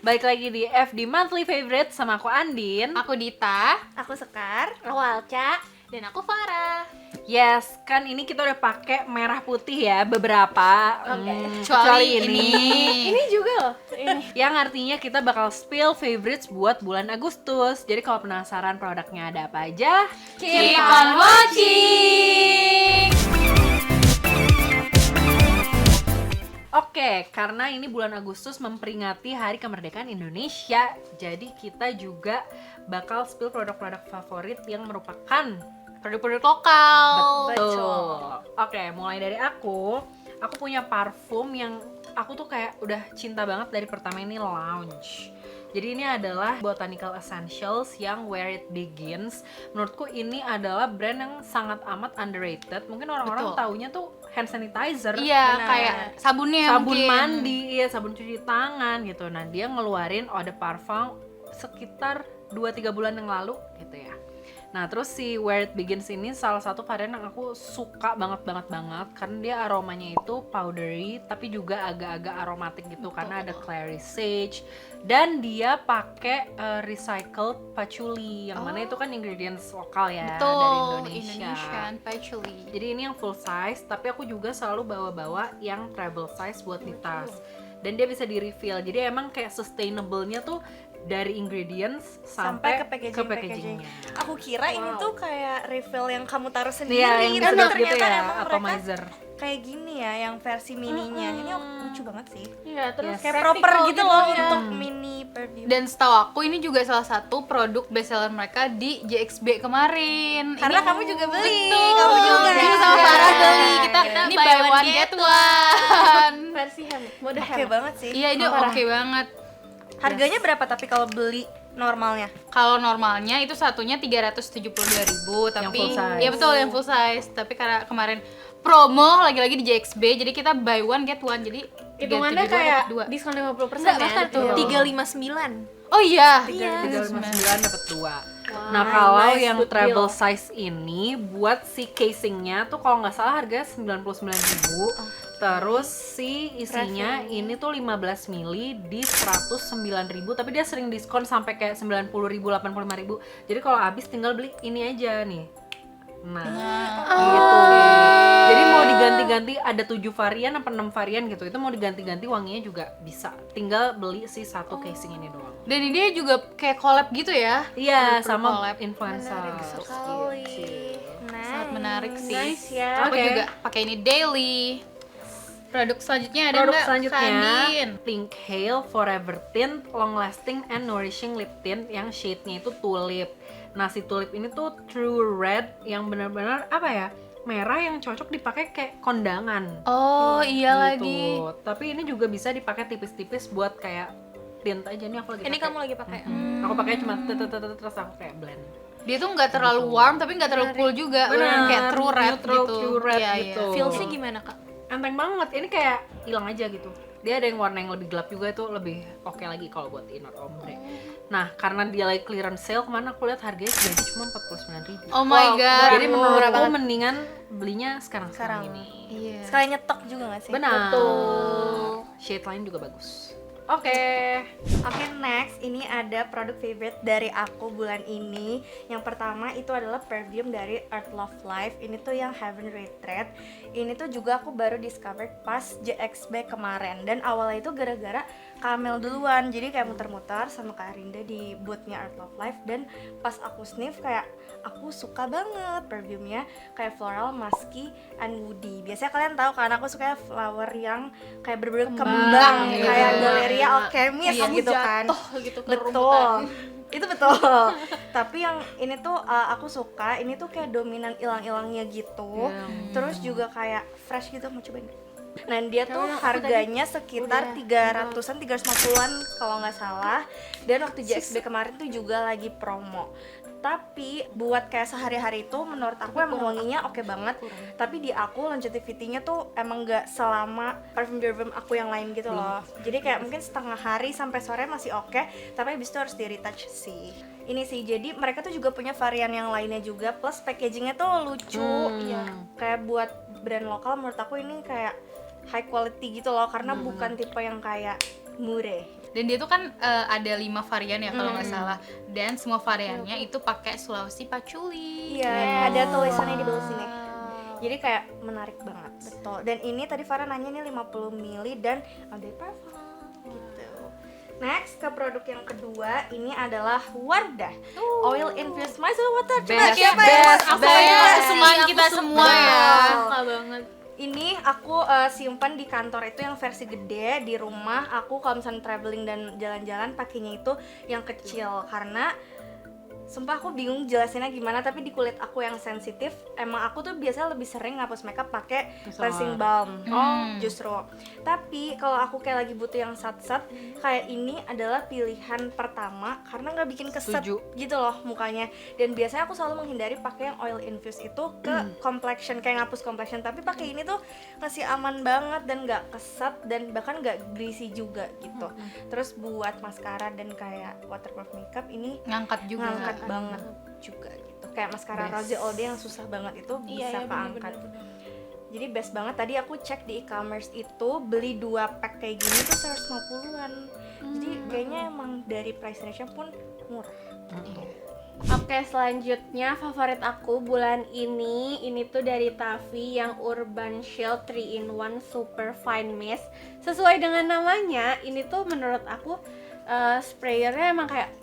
Balik lagi di FD Monthly Favorite sama aku Andin. Aku Dita. Aku Sekar. Aku Alca. Dan aku Farah. Yes, kan ini kita udah pakai merah putih ya beberapa. Kecuali ini. Ini juga loh. Ini. Yang artinya kita bakal spill favorites buat bulan Agustus. Jadi kalau penasaran produknya ada apa aja, Keep on watching. Oke, karena ini bulan Agustus memperingati Hari Kemerdekaan Indonesia, jadi kita juga bakal spill produk-produk favorit yang merupakan Produk-produk lokal. betul. Oke, mulai dari aku punya parfum yang aku tuh kayak udah cinta banget dari pertama ini, Lounge. Jadi ini adalah Botanical Essentials yang Where It Begins. Menurutku ini adalah brand yang sangat amat underrated. Mungkin orang-orang Betul. taunya tuh hand sanitizer. Iya, Benar. kayak sabunnya Sabun mungkin. mandi, iya, sabun cuci tangan gitu. Nah, dia ngeluarin eau de parfum sekitar 2-3 bulan yang lalu gitu ya. Nah, terus si Where It Begins ini salah satu varian yang aku suka banget karena dia aromanya itu powdery tapi juga agak-agak aromatik gitu. Karena ada clary sage dan dia pakai recycled patchouli yang mana itu kan ingredients lokal ya Betul, dari Indonesia. Indonesian patchouli. Jadi ini yang full size, tapi aku juga selalu bawa-bawa yang travel size buat di tas. Dan dia bisa di refill. Jadi emang kayak sustainable-nya tuh dari ingredients sampai ke packaging-nya. Aku kira ini tuh kayak refill yang kamu taruh sendiri, Iya, yang tapi sedot ternyata gitu ya, emang mereka atomizer. kayak gini ya, yang versi mininya. Ini lucu banget sih. Iya, terus Yes. Kayak practical proper gitu loh ya. untuk mini perfume. Dan setahu aku ini juga salah satu produk bestseller mereka di JXB kemarin. Karena Ini- kamu juga beli, Betul. kamu juga. Jadi sama Farah beli. Kita ini buy one get one. Versi mode Oke hemat. banget sih. Iya, ini oke banget. Harganya berapa tapi kalau beli normalnya? Kalau normalnya itu satunya 372.000, tapi full size. iya betul yang full size. Tapi karena kemarin promo lagi-lagi di JXB, jadi kita buy one get one. Jadi Hitungannya 372 kayak dapat dua. diskon 50% Enggak, ya. bahkan Betul. 359. Oh iya. 359 dapat 2. Wow, Nah, kalau nice, yang good travel deal. size ini buat si casingnya tuh kalau nggak salah harganya 99.000. Terus si isinya ini tuh 15 mili di 109.000, tapi dia sering diskon sampai kayak 90.000, 85.000. Jadi kalau habis tinggal beli ini aja nih. Nah, gitu. Jadi mau diganti-ganti ada 7 varian apa 6 varian gitu. Itu mau diganti-ganti wanginya juga bisa. Tinggal beli si satu casing ini doang. Dan ini juga kayak collab gitu ya. Iya, Produk sama collab. influencer. Sekali. Sangat menarik sih. Nice ya. Aku Oke. juga pakai ini daily. Produk selanjutnya ada Produk nggak, selanjutnya Sandin? Pink Hail Forever Tint Long Lasting and Nourishing Lip Tint yang shade-nya itu tulip. Nah, si tulip ini tuh true red yang benar-benar apa ya? Merah yang cocok dipakai kayak kondangan. Oh iya gitu. lagi. Tapi ini juga bisa dipakai tipis-tipis buat kayak tint aja nih aku lagi Ini pakai. kamu lagi pakai. Aku pakai cuma terus aku kayak blend. Dia tuh nggak terlalu warm tapi nggak terlalu cool juga. Benar, Kayak true red neutral, gitu. true red Iya, gitu. iya. Feelsnya gimana kak? Enteng banget, ini kayak hilang aja gitu. Dia ada yang warna yang lebih gelap juga, itu lebih oke lagi kalau buat inner ombre. Nah, karena dia lagi clearance sale, kemana aku lihat harganya jadi cuma 49.000. Oh my god. Jadi menurut murah aku banget. mendingan belinya sekarang ini. Iya. Sekalian nyetok juga gak sih? Benar. Betul. Shade lain juga bagus. Oke. Oke, next ini ada produk favorite dari aku bulan ini. Yang pertama itu adalah perfume dari Earth Love Life. Ini tuh yang Heaven Retreat. Ini tuh juga aku baru discover pas JXB kemarin. Dan awalnya itu gara-gara Kamel duluan. Jadi kayak muter-muter sama Kak Arinda di boothnya Earth Love Life. Dan pas aku sniff kayak aku suka banget perfumenya, kayak floral, musky, and woody. Biasanya kalian tahu kan aku suka flower yang kayak bener-bener kembang, iya. kayak galeria alchemist Iya. gitu kan. gitu ke Betul. Itu betul. Tapi yang ini tuh aku suka, ini tuh kayak dominan ilang-ilangnya gitu. Terus juga kayak fresh gitu, mau cobain. Nah, dia tuh harganya sekitar 300-an, 350-an kalau nggak salah. Dan waktu JXB kemarin tuh juga lagi promo. Tapi buat kayak sehari-hari itu menurut aku emang wanginya oke banget. Tapi di aku longevity-nya tuh emang nggak selama parfum aku yang lain gitu loh. Jadi kayak mungkin setengah hari sampai sore masih oke, tapi habis itu harus di retouch sih. Ini sih, jadi mereka tuh juga punya varian yang lainnya juga, plus packagingnya tuh lucu. Ya, kayak buat brand lokal menurut aku ini kayak high quality gitu loh, karena bukan tipe yang kayak murah. Dan dia tuh kan ada 5 varian ya kalau nggak salah. Dan semua variannya itu pakai Sulawesi Patchouli. Iya, ada tulisannya di bawah sini. Jadi kayak menarik banget. Betul. Dan ini tadi Farah nanya nih 50 ml dan ada parfum gitu. Next ke produk yang kedua, ini adalah Wardah Oil Infused Micellar Water. Coba siapa ya? Kesukaan kita semua ya. Suka banget. Ini aku simpan di kantor itu yang versi gede, di rumah aku kalau misalnya traveling dan jalan-jalan pakainya itu yang kecil karena sumpah aku bingung jelasinnya gimana, tapi di kulit aku yang sensitif emang aku tuh biasanya lebih sering ngapus makeup pakai cleansing balm. Justru tapi kalau aku kayak lagi butuh yang sat-sat kayak ini adalah pilihan pertama karena nggak bikin keset gitu loh mukanya. Dan biasanya aku selalu menghindari pakai yang oil infused itu ke complexion, kayak ngapus complexion, tapi pakai ini tuh masih aman banget dan nggak keset dan bahkan nggak greasy juga gitu. Terus buat maskara dan kayak waterproof makeup ini Ngangkat juga. ngangkat banget juga gitu. Kayak maskara Rosé All Day yang susah banget itu bisa keangkat. Jadi best banget. Tadi aku cek di e-commerce itu beli 2 pack kayak gini tuh 150-an. Jadi kayaknya emang dari price range-nya pun murah. Oke, selanjutnya favorit aku bulan ini tuh dari Tavi yang Urban Shield 3-in-1 Super Fine Mist. Sesuai dengan namanya, ini tuh menurut aku sprayernya emang kayak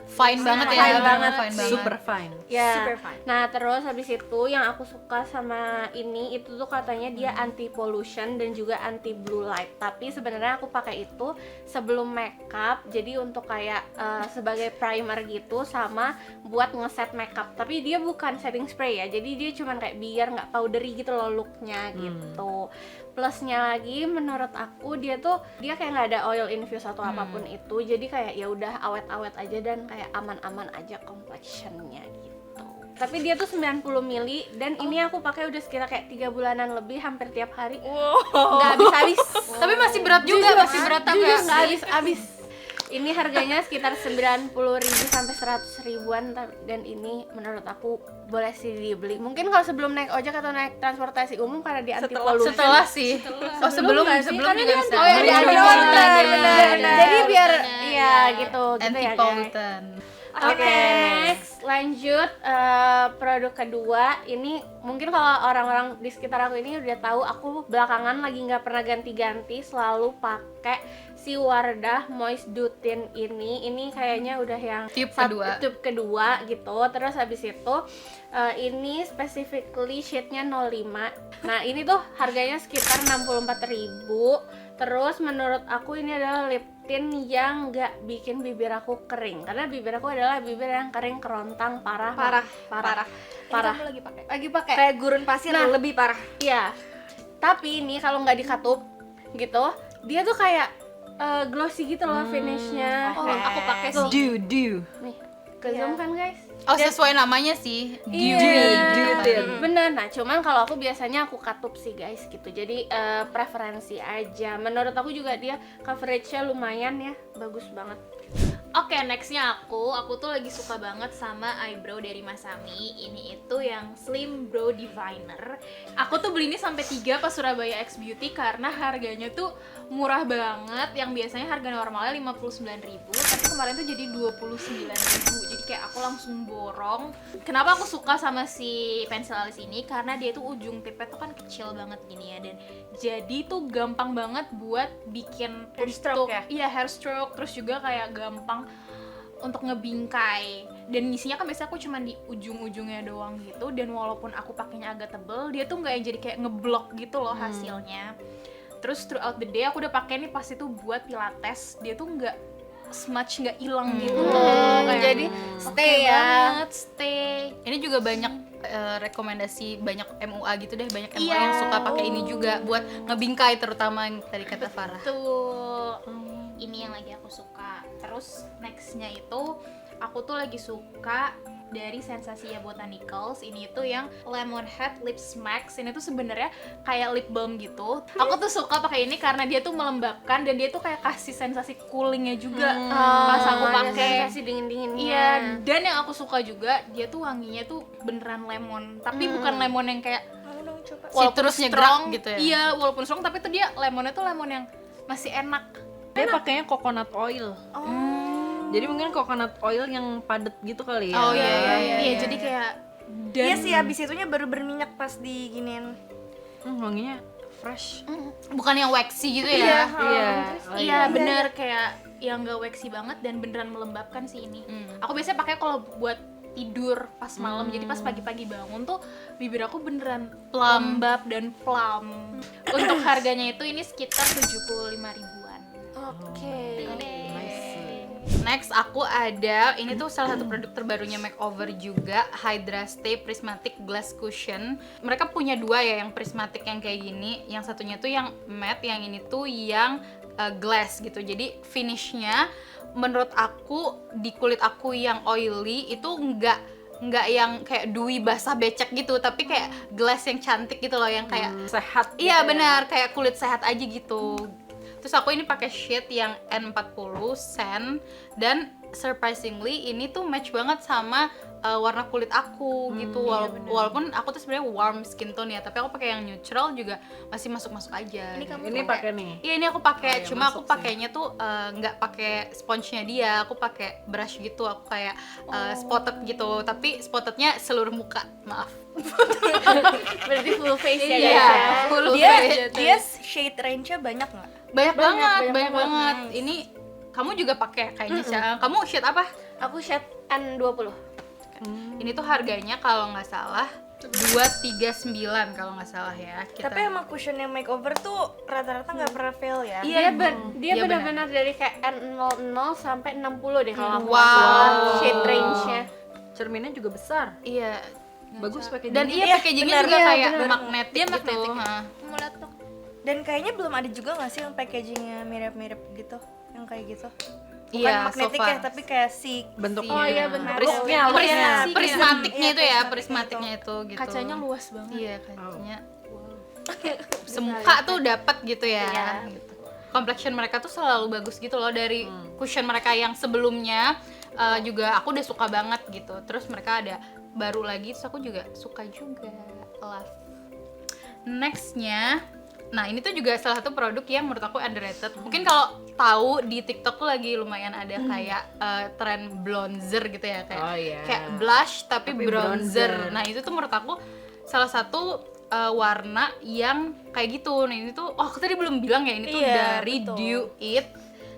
Fine banget ya. Fine banget. Fine banget. Super fine. ya. Super fine. Nah, terus habis itu yang aku suka sama ini itu tuh katanya dia anti pollution dan juga anti blue light. Tapi sebenarnya aku pakai itu sebelum makeup, jadi untuk kayak sebagai primer gitu sama buat ngeset makeup. Tapi dia bukan setting spray ya, jadi dia cuman kayak biar nggak powdery gitu loh looknya gitu. Plusnya lagi menurut aku dia kayak nggak ada oil infused atau apapun itu, jadi kayak ya udah awet-awet aja dan kayak aman-aman aja complexionnya gitu. Tapi dia tuh 90 ml dan ini aku pakai udah sekitar kayak 3 bulanan lebih, hampir tiap hari. Nggak habis-habis. Tapi masih berat juga, masih berat Jujur ya. nggak habis-habis. Ini harganya sekitar 90.000 sampai 100.000-an dan ini menurut aku boleh sih dibeli. Mungkin kalau sebelum naik ojek atau naik transportasi umum karena dia anti pollution. Setelah sih. Oh, sebelum nggak sih? juga Karena bisa. dia anti pollution. Jadi biar ya gitu Anti ya guys. pollutant. Oke, next lanjut produk kedua. Ini mungkin kalau orang-orang di sekitar aku ini udah tahu, aku belakangan lagi nggak pernah ganti-ganti, selalu pakai si Wardah Moist Dew Tint ini. Ini kayaknya udah yang tube kedua gitu. Terus habis itu ini specifically shade-nya 05. Nah, ini tuh harganya sekitar 64.000. Terus menurut aku ini adalah lip tint yang nggak bikin bibir aku kering, karena bibir aku adalah bibir yang kering kerontang parah. Kamu lagi pakai kayak gurun pasir lebih parah. Iya, tapi ini kalau nggak dikatup gitu dia tuh kayak glossy gitu loh finishnya. Oh, aku pakai sih. Dew. Nih ke zoom kan guys. Oh, sesuai namanya sih. Bener. Nah, cuman kalau aku biasanya aku katup sih guys gitu. Jadi preferensi aja. Menurut aku juga dia coveragenya lumayan ya, bagus banget. Oke, nextnya aku tuh lagi suka banget sama eyebrow dari Masami. Ini itu yang Slim Brow Diviner. Aku tuh beli ini sampai 3 pas Surabaya X Beauty karena harganya tuh murah banget. Yang biasanya harga normalnya 59.000, tapi kemarin tuh jadi 29.000. Jadi kayak aku langsung borong. Kenapa aku suka sama si pensil alis ini? Karena dia tuh ujung tipnya tuh kan kecil banget gini ya, dan jadi tuh gampang banget buat bikin Hair stroke ya? Iya, hair stroke. Terus juga kayak gampang untuk ngebingkai, dan ngisinya kan biasanya aku cuma di ujung-ujungnya doang gitu, dan walaupun aku pakainya agak tebel, dia tuh nggak yang jadi kayak ngeblok gitu loh hasilnya. Terus throughout the day aku udah pakai nih pas itu buat pilates, dia tuh nggak smudge, nggak hilang gitu loh. Kayak Jadi stay ya. banget, stay. Ini juga banyak rekomendasi, banyak MUA gitu deh, banyak MUA Iya. yang suka pakai ini juga buat ngebingkai, terutama yang tadi kata Farah. Tuh, ini yang lagi aku suka. Terus nextnya itu aku tuh lagi suka dari Sensasia Botanicals. Ini tuh yang Lemonhead Lips Max. Ini tuh sebenarnya kayak lip balm gitu. Aku tuh suka pakai ini karena dia tuh melembabkan dan dia tuh kayak kasih sensasi coolingnya juga pas aku pakai. Sensasi dingin-dinginnya. Iya, dan yang aku suka juga dia tuh wanginya tuh beneran lemon, tapi bukan lemon yang kayak Citrusnya gerak gitu ya? Iya, walaupun strong tapi tuh dia lemonnya tuh lemon yang masih enak Dia pakainya coconut oil. Jadi mungkin coconut oil yang padat gitu kali ya. Oh iya. Iya, jadi kayak Iya sih, habis itunya baru berminyak pas diginiin. Wanginya fresh. Bukan yang waxy gitu ya. Iya. Oh, iya bener kayak yang gak waxy banget dan beneran melembabkan sih ini. Aku biasanya pakai kalau buat tidur pas malam, jadi pas pagi-pagi bangun tuh bibir aku beneran lembab dan plump. Untuk harganya itu ini sekitar 75 ribuan. Oke. Next aku ada, ini tuh salah satu produk terbarunya makeover juga, Hydra Stay Prismatic Glass Cushion. Mereka punya dua ya, yang prismatic yang kayak gini, yang satunya tuh yang matte, yang ini tuh yang glass gitu. Jadi finishnya menurut aku di kulit aku yang oily itu nggak yang kayak dewy basah becek gitu, tapi kayak glass yang cantik gitu loh, yang kayak sehat. iya benar, kayak kulit sehat aja gitu. Terus aku ini pakai shade yang N40 Sand, dan surprisingly ini tuh match banget sama warna kulit aku gitu. Walaupun aku tuh sebenarnya warm skin tone ya, tapi aku pakai yang neutral juga masih masuk aja. Ini pakai nih. Iya, ini aku pakai, cuma aku pakainya tuh nggak pakai sponge-nya dia, aku pakai brush gitu, aku kayak spotted gitu, tapi spottednya seluruh muka, maaf. Berarti full face ya Iya, guys ya. full Dia face. dia shade range-nya banyak nggak? Banyak banget. Ini kamu juga pakai kayaknya sih. Kamu shade apa? Aku shade N20. Ini tuh harganya kalau nggak salah 239 kalau nggak salah ya. Tapi emang cushionnya makeover tuh rata-rata nggak pernah fail ya. Iya, Dia iya, benar-benar dari kayak N00 sampai 60 deh kalau aku Wow. nggak salah shade range-nya. Cerminnya juga besar. Iya. Bagus pakai Dan gini. iya packagingnya benar, juga iya, kayak benar. magnetic Dia gitu. magnetic. Ha. Mau lihat dong. Dan kayaknya belum ada juga nggak sih yang packagingnya mirip-mirip gitu, yang kayak gitu. Bukan Iya, magnetic so far. ya, tapi kayak si Bentuknya. Oh iya benar. Prismnya Oh, harusnya. iya. Prismatiknya Iya, itu ya, prismatiknya prismatiknya itu gitu. Kacanya luas banget. Iya, kacanya. Semuka tuh dapat gitu ya. Iya. Gitu. Complexion mereka tuh selalu bagus gitu loh, dari cushion mereka yang sebelumnya juga aku udah suka banget gitu. Terus mereka ada baru lagi, terus aku juga suka juga. Love. Nextnya, nah ini tuh juga salah satu produk yang menurut aku underrated. Mungkin kalau tahu di TikTok tuh lagi lumayan ada kayak tren bronzer gitu ya, kayak Oh, iya. kayak blush tapi, Tapi bronzer. bronzer. Nah itu tuh menurut aku salah satu warna yang kayak gitu. Nah ini tuh, oh aku tadi belum bilang ya, ini tuh Iya, dari betul. Dew It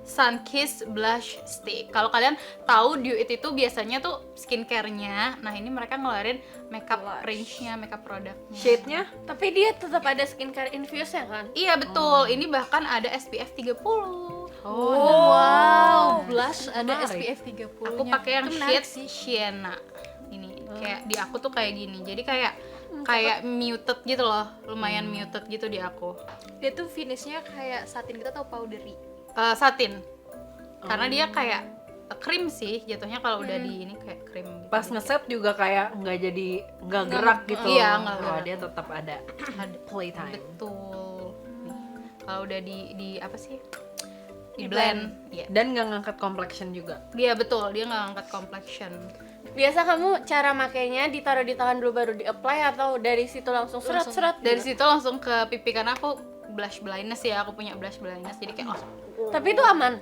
Sunkiss Blush Stick. Kalau kalian tahu Dew It itu biasanya tuh skincare-nya. Nah ini mereka ngeluarin makeup range-nya, makeup produknya. Shade-nya Tapi dia tetap ada skincare infuse ya kan? Iya betul, ini bahkan ada SPF 30. Wow, blush ada Menarik. SPF 30. Aku pakai yang Itu menarik shade Sienna. Ini kayak di aku tuh kayak gini. Jadi kayak muted gitu loh, lumayan muted gitu di aku. Dia tuh finishnya kayak satin gitu atau powdery. Satin. Karena dia kayak krim sih jatuhnya, kalau udah di ini kayak krim gitu. pas ngeset juga kayak nggak gerak gitu. Iya, nggak Oh, gerak. dia tetap ada playtime. Betul. Kalau udah di apa sih? Di blend. Iya. Dan nggak ngangkat complexion juga. Iya betul, dia nggak angkat complexion. Biasa kamu cara makainya ditaruh di tangan dulu baru di apply atau dari situ langsung serat-serat Dari gitu? situ langsung ke pipi, karena aku blush blindness ya, aku punya blush blindness, jadi kayak langsung Tapi itu aman.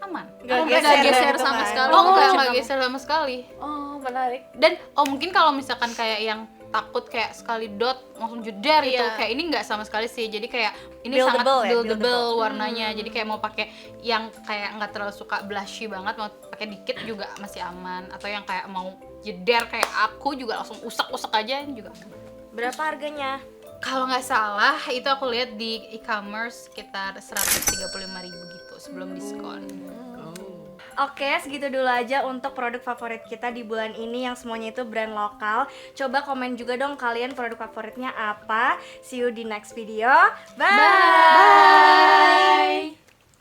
aman. Nggak Nggak geser gitu sama kan. sekali. Oh nggak geser sama sekali. Oh, menarik. Dan mungkin kalau misalkan kayak yang takut kayak sekali dot langsung jeder gitu, Iya. kayak ini nggak sama sekali sih. Jadi kayak ini sangat Buildable ya, buildable buildable. warnanya. Jadi kayak mau pakai yang kayak nggak terlalu suka blushy banget, mau pakai dikit juga masih aman. Atau yang kayak mau jeder kayak aku juga langsung usak-usak aja, ini juga aman. Berapa harganya? Kalau nggak salah itu aku lihat di e-commerce sekitar 135.000 gitu sebelum diskon. Oke, segitu dulu aja untuk produk favorit kita di bulan ini yang semuanya itu brand lokal. Coba komen juga dong kalian produk favoritnya apa. See you di next video. Bye.